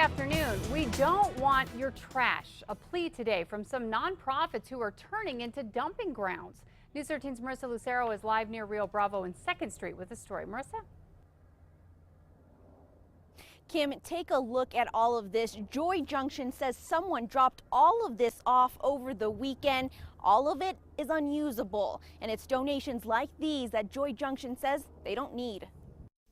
afternoon. We don't want your trash. A plea today from some nonprofits who are turning into dumping grounds. News 13's Marissa Lucero is live near Rio Bravo and 2nd Street with the story. Marissa? Kim, take a look at all of this. Joy Junction says someone dropped all of this off over the weekend. All of it is unusable, and it's donations like these that Joy Junction says they don't need.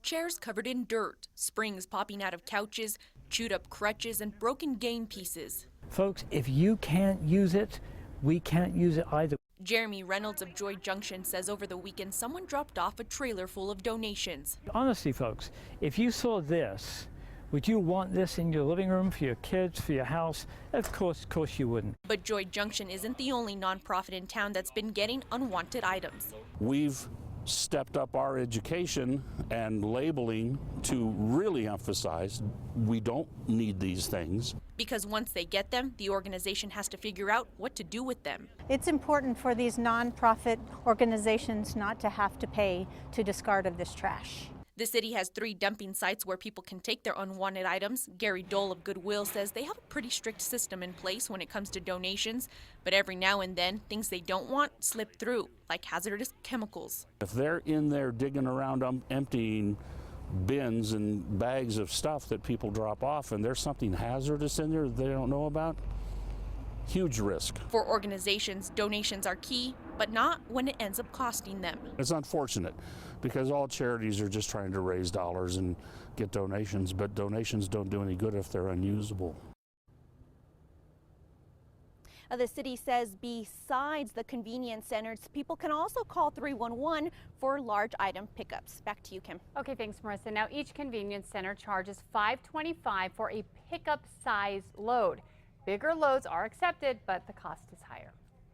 Chairs covered in dirt, springs popping out of couches, chewed up crutches, and broken game pieces. Folks, if you can't use it, we can't use it either. Jeremy Reynolds of Joy Junction says over the weekend someone dropped off a trailer full of donations. Honestly, folks, if you saw this, would you want this in your living room, for your kids, for your house? Of course you wouldn't. But Joy Junction isn't the only nonprofit in town that's been getting unwanted items. We've stepped up our education and labeling to really emphasize we don't need these things. Because once they get them, the organization has to figure out what to do with them. It's important for these nonprofit organizations not to have to pay to discard of this trash. The city has 3 dumping sites where people can take their unwanted items. Gary Dole of Goodwill says they have a pretty strict system in place when it comes to donations, but every now and then things they don't want slip through, like hazardous chemicals. If they're in there digging around emptying bins and bags of stuff that people drop off and there's something hazardous in there they don't know about, huge risk. For organizations, donations are key, but not when it ends up costing them. It's unfortunate because all charities are just trying to raise dollars and get donations, but donations don't do any good if they're unusable. The city says besides the convenience centers, people can also call 311 for large item pickups. Back to you, Kim. Okay, thanks, Marissa. Now, each convenience center charges $5.25 for a pickup size load. Bigger loads are accepted, but the cost is higher.